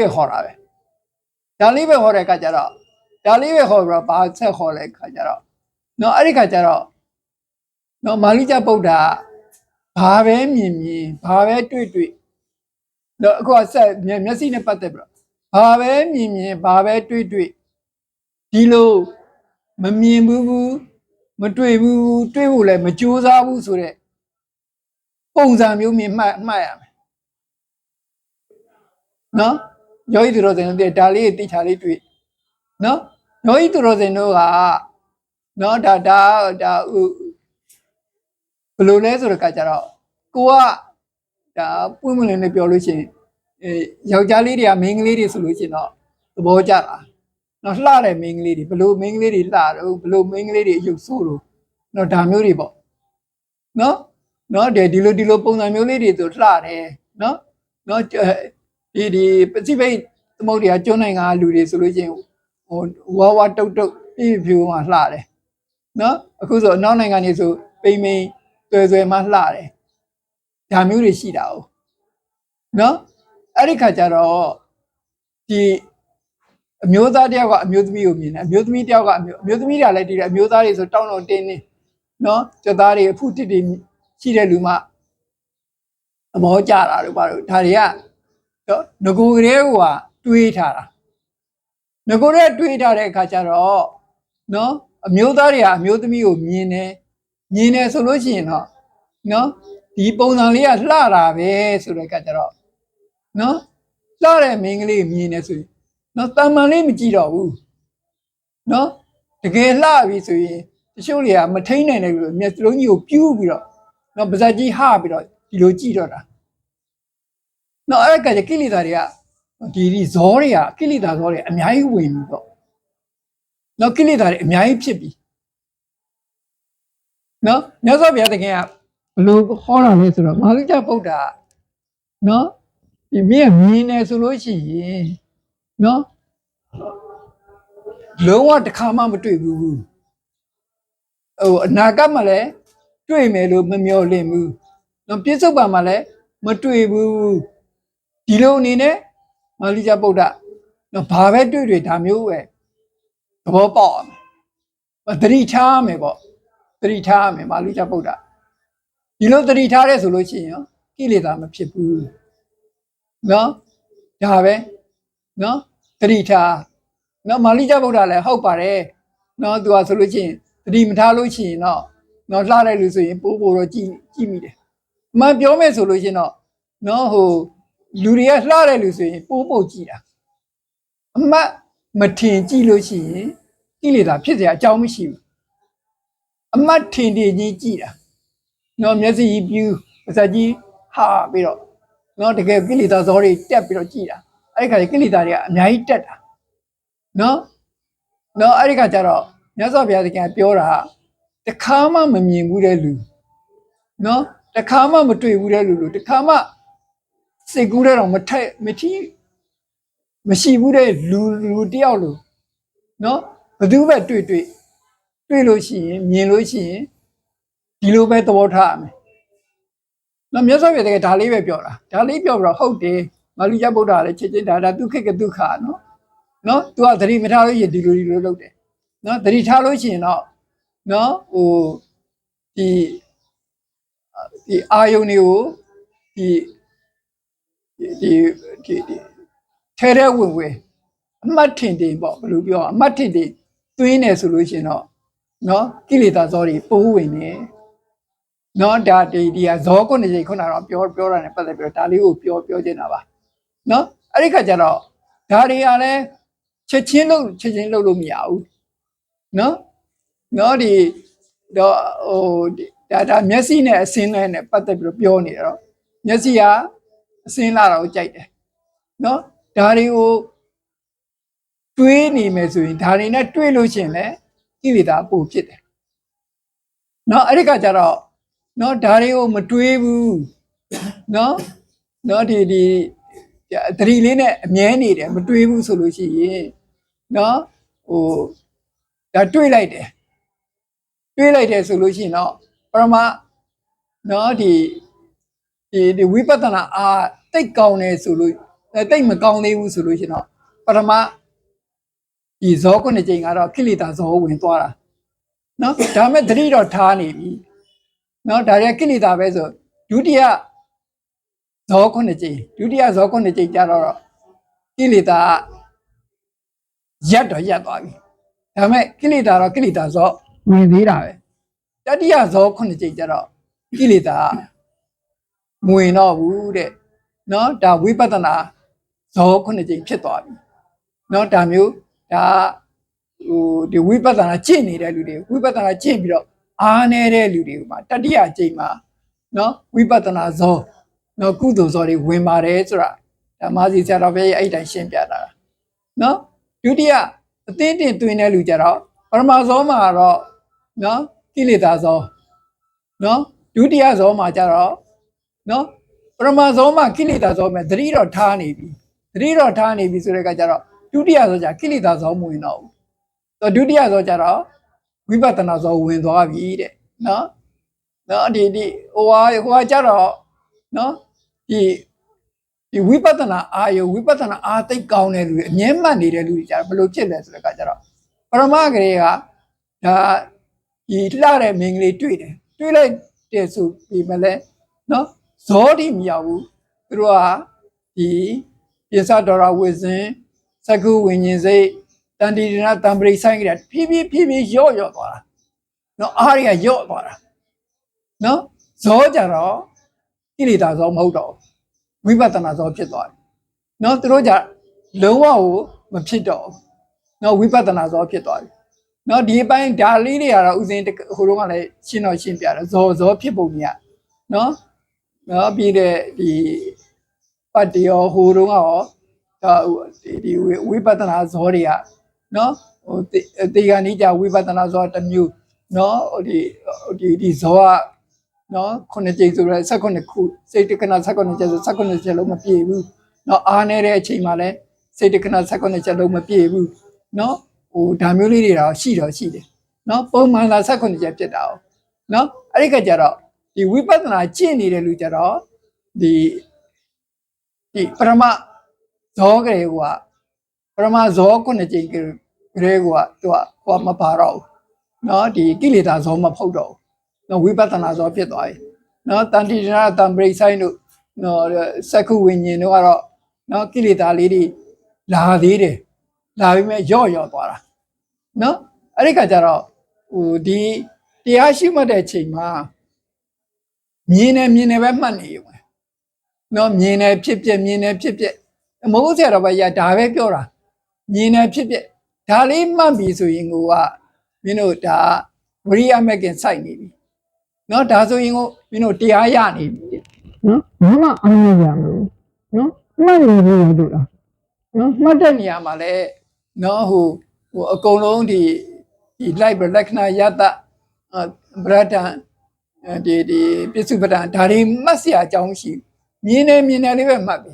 ပဲခေါ်တာပဲဒါလေးပဲခေါ်တဲ့အခါကျတော့ဒါလေးပဲခေါ်ပြီးတော့ဘာဆက်ခေါ်လဲခါကျတော့နော်အဲ့ဒီခါကျတော့နော်မာလိကျဗုဒ္ဓဘာပဲမြင်ဘာပဲတွေ့နော်အခုကဆက်မျက်စိနဲ့ပတ်သက်ပြီးတော့ဘာပဲမြင်ဘာပဲတွေ့ဒီလိုမမြင်ဘူးမတွေ့ဘူးတွေ့ဖို့လည်းမကြိုးစားဘူးဆိုတဲ့ပုံစံမျိုးမြင်မှတ်ရမယ်နော်ယောဂီသူတော်စင်တို့ဒါလေးတိချာလေးတွေ့နော်ယောဂီသူတော်စင်တို့ကနော်ဒါဘယ်လိုလဲဆိုတော့ကကြတော့ကိုကဒါပွင့်မလင်းနဲ့ပြောလို့ရှိရင်ယောက်ျားလေးတွေကမိန်းကလေးတွေဆိုလို့ရှိရင်တော့သဘောကျတာနော်လှတဲ့မိန်းကလေးတွေဘလို့မိန်းကလေးတွေလှတော့ဘလို့မိန်းကလေးတွေအယုတ်ဆိုးလို့နော်ဒါမျိုးတွေပေါ့နော်ဒီလိုပုံစံမျိုးလေးတွေဆိုလှတယ်နော်ဒီပစိဖိတ်သမုဒ္ဒရာကျွန်းနိုင်ငံကလူတွေဆိုလို့ရှိရင်ဟိုဝါတုတ်ဖြူမှလှတယ်နော်အခုဆိုအနောက်နိုင်ငံတွေဆိုပိန်သွယ်မှလှတယ်ဒါမျိုးတွေရှိတာ哦နော်အဲ့ဒီခါကျတော့ဒီအမျိုးသားတယောက်ကအမျိုးသမီးကိုမြင်တယ်အမျိုးသမီးတယောက်ကအမျိုးသမီးတွေကလည်းဒီအမျိုးသားတွေဆိုတောင်းတော့တင်းနေနော်ကျသားတွေအဖုတစ်တွေရှိတဲ့လူမှအမောကြတာတို့ဘာလို့ဒါတွေကငကိုကလေးကတွေးထားတာငကိုရဲ့တွေးထားတဲ့အခါကျတော့နော်အမျိုးသားတွေကအမျိုးသမီးကိုမြင်တယ်ဆိုလို့ရှိရင်တော့နော်ဒီပုံစံလေးကလှတာပဲဆိုတဲ့အခါကျတော့နော်လှတဲ့မိန်းကလေးမြင်တယ်ဆိုရင်နော်တာမန်လေးမကြည့်တော့ဘူးနော်တကယ်လှပြီဆိုရင်တချို့တွေကမထိန်နိုင်တယ်လို့မျက်လုံးကြီးကိုပြူးပြီးတော့နော်ပါးစပ်ကြီးဟပြီးတော့ဒီလိုကြည့်တော့တာနော်အဲ့ဒါကကိလေသာတွေကဒီဇောတွေကကိလေသာဇောတွေအများကြီးဝင်ပြီးတော့နော်ကိလေသာတွေအများကြီးဖြစ်ပြီးနော်မြတ်စွာဘုရားတခင်ကဘလို့ဟောတာလဲဆိုတော့မာလိကျဗုဒ္ဓနော်ဒီမြင်နေဆိုလို့ရှိရင်နော်လုံးဝတစ်ခါမှမတွေ့ဘူးဟိုအနာဂတ်မှာလည်းတွေ့မယ်လို့မမျှော်လင့်ဘူးနော်ပြစ္ဆုတ်ပံမှာလည်းမတွေ့ဘူးဒီလိုအနေနဲ့မာလိကျဗုဒ္ဓနော်ဘာပဲတွေ့ဒါမျိုးပဲသဘောပေါက်အောင်သတိထားမယ်ပေါ့သတိထားမယ်မာလိကျဗုဒ္ဓဒီလိုသတိထားရဲဆိုလို့ရှိရင်ကိလေသာမဖြစ်ဘူးနော်ဒါပဲနော်သတိထားနော်မာလိကျဗုဒ္ဓလည်းဟုတ်ပါတယ်နော်သူကဆိုလို့ရှိရင်သတိမထားလို့ရှိရင်တော့နော်လှလိုက်လို့ဆိုရင်ပိုးတော့ကြည့်မိတယ်အမှန်ပြောမယ်ဆိုလို့ရှိရင်တော့နော်ဟိုလူတွေကလှတယ်လို့ဆိုရင်ပိုးပုတ်ကြည့်တာအမှတ်မထင်ကြည့်လို့ရှိရင်ကိလေသာဖြစ်เสียအကြောင်းမရှိဘူးအမှတ်ထင်ကြီးကြည့်တာနော်မျက်စိပြူးပါးစပ်ကြီးဟာပြီးတော့နော်တကယ်ကိလေသာဇောတွေတက်ပြီးတော့ကြည့်တာအဲ့ဒီခါကျကိလေသာတွေကအများကြီးတက်တာနော်အဲ့ဒီခါကျတော့မြတ်စွာဘုရားသခင်ပြောတာတခါမှမမြင်ဘူးတဲ့လူနော်တခါမှမတွေ့ဘူးတဲ့လူတခါမှစိတ်ကူးတဲ့တော့မထမရှိဘူးတဲ့လူတယောက်လို့နော်ဘသူပဲတွေ့လို့ရှိရင်မြင်လို့ရှိရင်ဒီလိုပဲသဘောထားရမယ်နော်မြတ်စွာဘုရားတကယ်ဒါလေးပဲပြောတာဒါလေးပြောပြီးတော့ဟုတ်တယ်မာလိကျဗုဒ္ဓလည်းချက်ချင်းဒါဒုက္ခကဒုက္ခနော်သူကသတိမထားလို့ရှိရင်ဒီလိုလုပ်တယ်နော်သတိထားလို့ရှိရင်တော့နော်ဟိုဒီအာယုန်တွေကိုဒီထဲဝင်အမှတ်ထင်ပေါ့ဘယ်လိုပြောအမှတ်ထင်သွင်းနေဆိုလို့ရှိရင်တော့နော်ကိလေသာဇောတွေပိုးဝင်နေနော်ဒါဒီကဇောကုဏ္ဏစိတ်ခုနကတော့ပြောတာနဲ့ပတ်သက်ပြီးတော့ဒါလေးကိုပြောချင်တာပါနော်အဲ့ဒီခါကျတော့ဒါတွေကလည်းချက်ချင်းလုပ်လို့မရဘူးနော်ဒီတော့ဟိုဒါမျက်စိနဲ့အစင်းနဲ့ပတ်သက်ပြီးတော့ပြောနေတော့မျက်စိကအစင်းလာတော့ကြိုက်တယ်နော်ဒါတွေကိုတွေးနေမယ်ဆိုရင်ဒါတွေနဲ့တွေးလို့ရှိရင်လည်းကိလေသာပို့ဖြစ်တယ်နော်အဲ့ဒီကကြတော့နော်ဒါတွေကိုမတွေးဘူးနော်ဒီသတိလေးနဲ့အမြဲနေတယ်မတွေးဘူးဆိုလို့ရှိရင်နော်ဟိုဒါတွေးလိုက်တယ်ဆိုလို့ရှိရင်တော့ပရမနော်ဒီဝိပဿနာအားတိတ်ကောင်းတယ်ဆိုလို့ တိတ်မကောင်းသေးဘူးဆိုလို့ရှိရင်တော့ပထမဒီဇောခုနှစ်ကြိမ်ကတော့ကိလေသာဇောဝင်သွားတာနော်ဒါမဲ့သတိတော့ထားနေပြီနော်ဒါရဲ့ကိလေသာပဲဆိုဒုတိယဇောခုနှစ်ကြိမ်ဒုတိယဇောခုနှစ်ကြိမ်ကြတော့ကိလေသာရက်တော့ရက်သွားပြီဒါမဲ့ကိလေသာတော့ကိလေသာဇောဝင်သေးတာပဲတတိယဇောခုနှစ်ကြိမ်ကြတော့ကိလေသာမဝင်တော့ဘူးတဲ့နော်ဒါဝိပဿနာဇောခုနှစ်ကြိမ်ဖြစ်သွားပြီနော်ဒါမျိုးဒါဒီဝိပဿနာကျင့်နေတဲ့လူတွေဝိပဿနာကျင့်ပြီးတော့အားနေတဲ့လူတွေကမှာတတိယကြိမ်မှာနော်ဝိပဿနာဇောနော်ကုသိုလ်ဇောတွေဝင်ပါတယ်ဆိုတာဓမ္မစီဆရာတော်ဘုရားအဲ့တိုင်းရှင်းပြတာနော်ဒုတိယအသင်းတင်တွင်တဲ့လူကြတော့ပရမဇောမှာတော့နော်ကိလေသာဇောနော်ဒုတိယဇောမှာကြတော့နော်ပရမဇောမှာကိလေသာဇောမှာသတိတော့ထားနေပြီသတိတော့ထားနေပြီဆိုတဲ့အခါကျတော့ဒုတိယဇောကြကိလေသာဇောမဝင်တော့ဘူးဒုတိယဇောကြတော့ဝိပဿနာဇောဝင်သွားပြီတဲ့နော်ဒီဟိုကြတော့နော်ဒီဝိပဿနာအာယုဝိပဿနာအာသိကောင်းတဲ့လူတွေအမြဲမှတ်နေတဲ့လူတွေကြတော့ဘယ်လိုဖြစ်လဲဆိုတဲ့အခါကျတော့ပရမကလေးကဒါဒီလှတဲ့မင်းကလေးတွေ့တယ်တွေ့လိုက်တဲ့ဆိုပြီးမလဲနော်ဇောတိမရောက်ဘူးသူတို့ကဒီပိစဒေါရဝိဇင်သကုဝိညာဉ်စိတ်တန်တိရဏတံပရိဆိုင်ကဖြည်းဖြည်းရော့သွားတာနော်အားရရော့သွားတာနော်ဇောကြတော့ကိလေသာဇောမဟုတ်တော့ဝိပဿနာဇောဖြစ်သွားတယ်နော်သူတို့ကြလုံးဝကိုမဖြစ်တော့နော်ဝိပဿနာဇောဖြစ်သွားပြီနော်ဒီအပိုင်းဒါလေးတွေကတော့ဥစဉ်ဟိုတုန်းကလည်းရှင်းပြတယ်ဇောဖြစ်ပုံကြီးနော်ပြီးတဲ့ဒီပတ်တရောဟိုတုန်းကရောဒီဝိပဿနာဇောတွေကနော်ဟိုတေဂာနိကြဝိပဿနာဇောတစ်မျိုးနော်ဒီဇောကနော်ခုနှစ်ကြိမ်ဆိုတော့19ခုစိတ်တက္ကနာ19ကျဆို19ကျလုံးမပြည့်ဘူးနော်အားနေတဲ့အချိန်မှာလဲစိတ်တက္ကနာ19ကျလုံးမပြည့်ဘူးနော်ဟိုဒါမျိုးလေးတွေတော့ရှိတယ်နော်ပုံမှန်လာ19ကျဖြစ်တာနော်အဲ့ဒီကကြတော့ဒီဝိပဿနာကျင့်နေတဲ့လူကြတော့ဒီပရမဇောကလေးကပရမဇောခုနှစ်ကြိမ်ကလေးကသူကဟိုမပါတော့ဘူးနော်ဒီကိလေသာဇောမဖုတ်တော့နော်ဝိပဿနာဇောဖြစ်သွားပြီနော်တန်တိရဏတံပရိဆိုင်တို့နော်စက္ခုဝိညာဉ်တို့ကတော့နော်ကိလေသာလေးတွေလာသေးတယ်လာပြီးမဲ့ရော့သွားတာနော်အဲ့ဒီကကြတော့ဟိုဒီတရားရှိမှတ်တဲ့ချိန်မှာမြင်နေပဲမှတ်နေရုံနော်မြင်နေဖြစ်မဟုတ်ဆရာတော်ဘရဒါပဲပြောတာမြင်နေဖြစ်ဒါလေးမှတ်ပြီဆိုရင်ကိုကမင်းတို့ဒါဝရိယမဲ့ခင်စိုက်နေပြီနော်ဒါဆိုရင်ကိုမင်းတို့တရားရနေပြီနော်ဘာမှအားမရဘူးနော်မှတ်နေလို့ရတော့နော်မှတ်တဲ့နေရာမှာလဲနော်ဟိုအကုန်လုံးဒီလိုက်လက္ခဏာယတဗရဒံဒီပစ္စုပ္ပန်ဒါတွေမှတ်เสียအကြောင်းရှိမြင်နေလေးပဲမှတ်ပြီ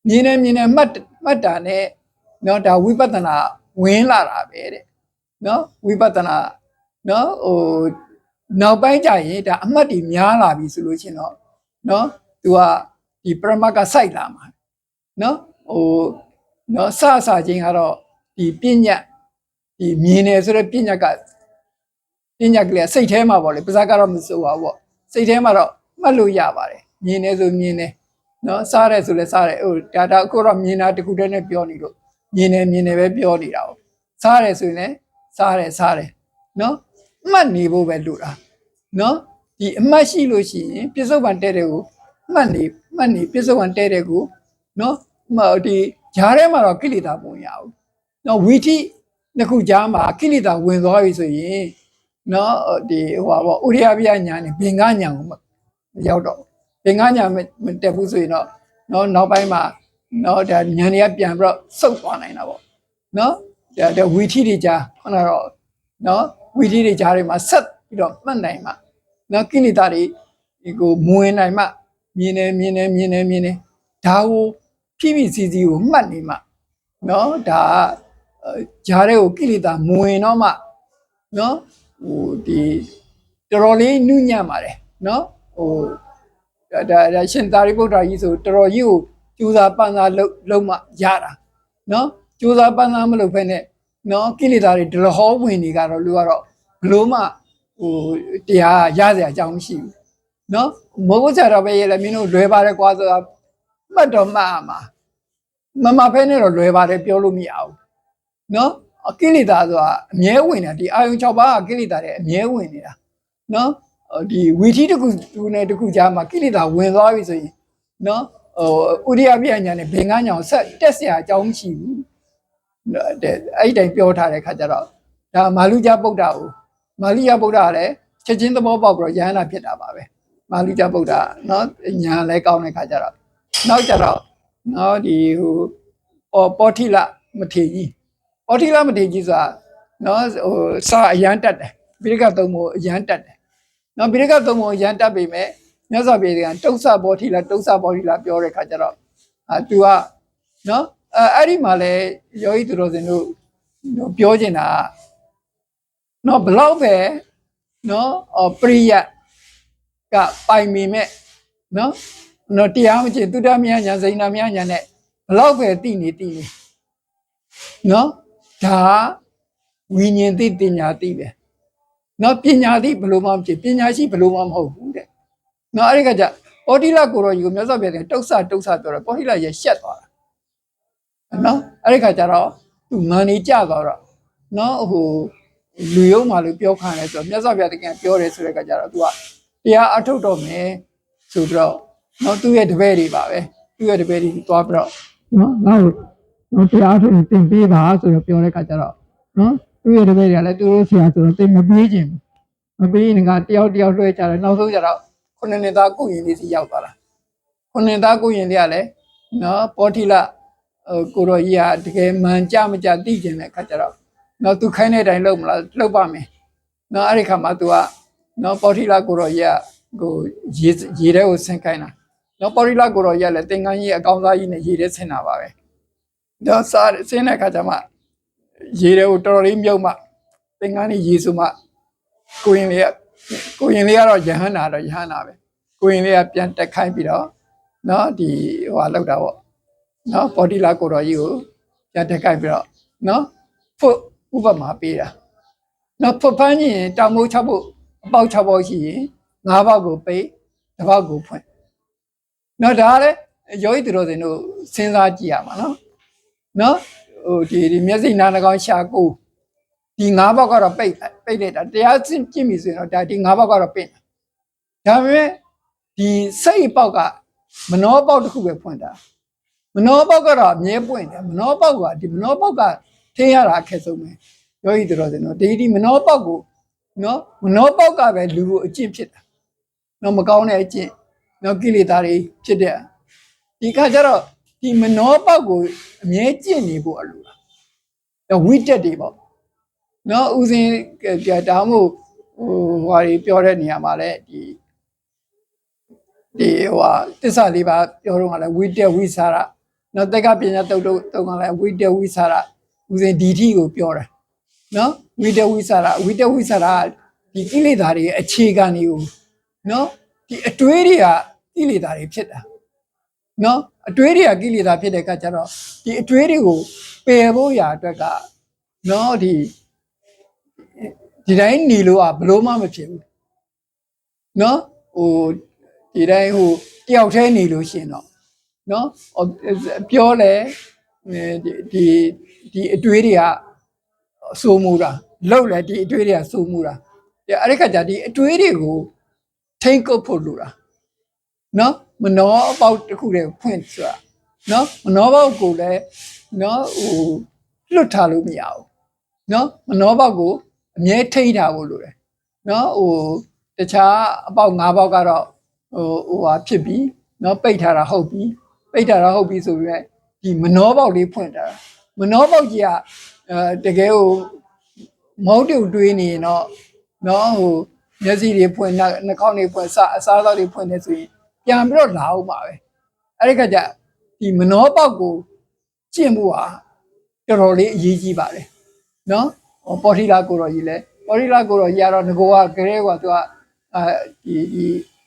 မြင်နေမှတ်တာနဲ့နော်ဒါဝိပဿနာဝင်လာတာပဲတဲ့နော်ဝိပဿနာနော်ဟိုနောက်ပိုင်းကျရင်ဒါအမှတ်တွေများလာပြီဆိုလို့ရှိရင်တော့နော်သူကဒီပရမတ်ကစိုက်လာမှာနော်ဟိုနော်စချင်းကတော့ဒီပညာဒီမြင်နေဆိုတဲ့ပညာကလေးစိတ်ထဲမှာပေါ့လေပါဇာကတော့မစိုးပါဘူးပေါ့စိတ်ထဲမှာတော့မှတ်လို့ရပါတယ်မြင်နေဆိုမြင်နေနော်စားတယ်ဆိုလဲစားတယ်ဟိုဒါအခုတော့မြင်တာတခုတည်းနဲ့ပြောနေလို့မြင်နေပဲပြောနေတာပေါ့စားတယ်ဆိုရင်လည်းစားတယ်နော်မှတ်နေဖို့ပဲလို့တာနော်ဒီအမှတ်ရှိလို့ရှိရင်ပြစ္ဆုတ်ပံတဲ့တဲ့ကိုမှတ်နေပြစ္ဆုတ်ပံတဲ့တဲ့ကိုနော်ဒီဂျားထဲမှာတော့ကိလေသာပုံရအောင်နော်ဝိထိနှစ်ခုကြားမှာကိလေသာဝင်သွားပြီဆိုရင်နော်ဒီဟိုပါပေါ့ဥရိယပြညာနဲ့ဘင်္ဂညာကိုမရောက်တော့ဘင်္ဂညာမတက်ဘူးဆိုရင်တော့နော်နောက်ပိုင်းမှာနော်ဒါညာတွေကပြန်ပြီးတော့စုပ်သွားနိုင်တာပေါ့နော်ဒါဝိထိတွေကြားခုနတော့နော်ဝိထိတွေကြားတွေမှာဆက်ပြီးတော့မှတ်နိုင်မှာနော်ကိလေသာတွေဒီကိုမဝင်နိုင်မှမြင်နေဒါကိုဖြည်းစီကိုမှတ်နေမှနော်ဒါဂျားတွေကိုကိလေသာမဝင်တော့မှနော်ဟိုဒီတော်တော်လေးနုညံ့ပါတယ်နော်ဟိုဒါရှင်သာရိပုတ္တရာကြီးဆိုတော်တော်ကြီးကို ကြိုးစားပန်းစားလုံးမှရတာနော်ကြိုးစားပန်းစားမလုပ်ဖ ೇನೆ နော်ကိလေသာတွေဒလဟောဝင်နေကတော့လူကတော့ဘလို့မှဟိုတရားရစရာအကြောင်းမရှိဘူးနော်မိုးဘုရားတော်ပဲရဲ့လည်းမင်းတို့လွယ်ပါတယ်ကွာဆိုတာမှတ်တော့မှတ်မှာမဖ ೇನೆ တော့လွယ်ပါတယ်ပြောလို့မရဘူးနော်ကိလေသာဆိုတာအမြဲဝင်တာဒီအာယုံ6ပါးကကိလေသာတွေအမြဲဝင်နေတာနော်ဒီဝီထီတစ်ခုနဲ့တစ်ခုကြားမှာကိလေသာဝင်သွားပြီဆိုရင်နော်ဥရိယပြညာနဲ့ဘင်္ဂညာကိုဆက်တက်เสียအကြောင်းမရှိဘူးအဲ့ဒီတိုင်ပြောထားတဲ့ခါကျတော့ဒါမာလူကြပုဒ္ဒါကိုမာလိယဗုဒ္ဓကလည်းချက်ချင်းသဘောပေါက်ပြီးတော့ယဟန္တာဖြစ်တာပါပဲမာလိယဗုဒ္ဓနော်ညာလည်းကောင်းတဲ့ခါကျတော့နောက်ကျတော့နော်ဒီဟိုပောထိလမထေကြီးပောထိလမထေကြီးဆိုတာနော်ဟိုစာအရန်တက်တယ်ပိဋကသုံးဖို့အရန်တက်တယ်နော်ပိဋကသုံးဖို့အရန်တက်ပေမဲ့မြတ်စွာဘုရားကတုတ်ဆပောထိလတုတ်ဆပောထိလပြောတဲ့ခါကျတော့သူကနော်အဲ့ဒီမှာလဲယောဂီသူတော်စင်တို့ပြောချင်တာနော်ဘလောက်ပဲနော်ပရိယကပိုင်မိမဲ့နော်တရားမကျင့်သုဒ္ဓမြညာဇိဏမြညာနဲ့ဘလောက်ပဲတည်နေနော်ဒါဝိညာဉ်သိပညာသိပဲနော်ပညာသိဘလို့မှမဖြစ်ပညာရှိဘလို့မှမဟုတ်ဘူးတဲ့နော်အဲ့ဒီကကြပောတိလကိုရောကြီးကိုမြတ်စွာဘုရားကတုတ်ဆပြောတယ်ပောတိလရဲ့ရှက်သွားတာနော်အဲ့ဒီခါကျတော့သူမန်နေကြသွားတော့နော်ဟိုလူယုံမှလို့ပြောခံတယ်ဆိုတော့မြတ်စွာဘုရားတကယ်ပြောတယ်ဆိုတဲ့ခါကျတော့သူကတရားအထုတ်တော့မယ်ဆိုပြီးတော့နော်သူ့ရဲ့တပည့်တွေပါပဲသူ့ရဲ့တပည့်တွေသွားပြီးတော့နော်နောက်တရားထုတ်တင်ပေးပါဆိုတော့ပြောတဲ့ခါကျတော့နော်သူ့ရဲ့တပည့်တွေကလည်းသူတို့ဆရာဆိုတော့တင်မပေးခြင်းမပေးရင်ကတယောက်လွှဲကြတယ်နောက်ဆုံးကျတော့ခုနှစ်သားကုရင်လေးစီရောက်သွားတာခုနှစ်သားကုရင်လေးကလည်းနော်ပောထိလကိုရောကြီးကတကယ်မှန်ကြမကြသိကျင်တဲ့ခါကျတော့နော်သူခိုင်းတဲ့အတိုင်းလုပ်မလားလုပ်ပါမယ်နော်အဲ့ဒီခါမှာသူကနော်ပောထိလကိုရောကြီးကကိုရေထဲကိုဆင်းခိုင်းတာနော်ပောထိလကိုရောကြီးကလည်းသင်္ကန်းကြီးအကောင်သားကြီးနဲ့ရေထဲဆင်းတာပါပဲတော့စားဆင်းတဲ့ခါကျမှရေထဲကိုတော်တော်လေးမြုပ်မှသင်္ကန်းကြီးရေဆိုမှကိုရင်လေးကတော့ယဟန္တာတော့ယဟန္တာပဲကိုရင်လေးကပြန်တက်ခိုင်းပြီးတော့နော်ဒီဟိုဟာလောက်တာပေါ့နော်ပောတိလကိုတော်ကြီးကိုပြန်တက်ခိုင်းပြီးတော့နော်ဖို့ဥပမာပေးတာနော်ဖွတ်ဖန်းရင်တောင်မိုး6ဖို့အပေါက်6ပေါက်ရှိရင်9ပေါက်ကိုပိတ်တစ်ပေါက်ကိုဖွင့်နော်ဒါလည်းယောဂီသူတော်စင်တို့စဉ်းစားကြည့်ရမှာနော်ဟိုဒီမျက်စိနားနှာခေါင်းရှာကိုဒီ9ပေါက်ကတော့ပိတ်လိုက်တာတရားကြည့်ပြီဆိုရင်တော့ဒါဒီ9ပေါက်ကတော့ပိတ်ဒါပေမဲ့ဒီစိတ်ပေါက်ကမနောပေါက်တစ်ခုပဲဖွင့်တာမနောပေါက်ကတော့အမြဲပွင့်တယ်မနောပေါက်ကဒီမနောပေါက်ကထင်းရတာအခက်ဆုံးပဲယောဂီတော်စင်တော့ဒီမနောပေါက်ကိုနော်မနောပေါက်ကပဲလူကိုအကျင့်ဖြစ်တာနော်မကောင်းတဲ့အကျင့်နော်ကိလေသာတွေဖြစ်တဲ့ဒီခါကျတော့ဒီမနောပေါက်ကိုအမြဲကျင့်နေဖို့အလိုလားဝိတက်တွေပေါ့နော်ဥစဉ်ဒါမှမဟုတ်ဟိုတွေပြောတဲ့နေရာမှာလည်းဒီဟိုဟာတစ္ဆာလေးပါပြောတော့ကလည်းဝိတက်ဝိသရနော်တက္ကပညာတုတ်ကလည်းဝိတက်ဝိသရဥစဉ်ဒီထိကိုပြောတယ်နော်ဝိတက်ဝိသရဒီကိလေသာတွေအခြေခံတွေကိုနော်ဒီအတွေးတွေကကိလေသာတွေဖြစ်တာနော်အတွေးတွေကကိလေသာဖြစ်တဲ့အခါကျတော့ဒီအတွေးတွေကိုပယ်ဖို့ရာအတွက်ကနော်ဒီတိုင်းနေလို့ဘလို့မှမဖြစ်ဘူးနော်ဟိုဒီတိုင်းဟိုတယောက်တည်းနေလို့ရှင်တော့နော်ပြောလဲဒီအတွေးတွေကစိုးမှုတာလောက်လဲဒီအတွေးတွေကစိုးမှုတာအဲ့ဒီခါကျဒီအတွေးတွေကိုထိမ့်ကုတ်ဖို့လိုတာနော်မနောအပေါက်တစ်ခုတည်းဖွင့်ဆိုတာနော်မနောပေါက်ကိုလည်းနော်ဟိုလွတ်ထားလို့မရဘူးနော်မနောပေါက်ကိုအမြဲထိထားဖို့လိုတယ်နော်ဟိုတခြားအပေါက်9ပေါက်ကတော့ဟိုဟာဖြစ်ပြီးနော်ပိတ်ထားတာဟုတ်ပြီဆိုပြီးဒီမနောပေါက်လေးဖွင့်တာမနောပေါက်ကြီးကတကယ်ဟိုမဟုတ်တူတွေးနေရင်တော့နော်ဟိုမျက်စိတွေဖွင့်နှာခေါင်းတွေဖွင့်အစားအသောက်တွေဖွင့်နေဆိုရင်ပြန်ပြီးတော့လာအောင်ပါပဲအဲ့ဒီကကြဒီမနောပေါက်ကိုကျင့်ဖို့ဟာတော်တော်လေးအရေးကြီးပါတယ်နော်ပောထိလကိုတော်ကြီးလဲပောထိလကိုတော်ကြီးကတော့ငကိုကကလေးကသူကဒီ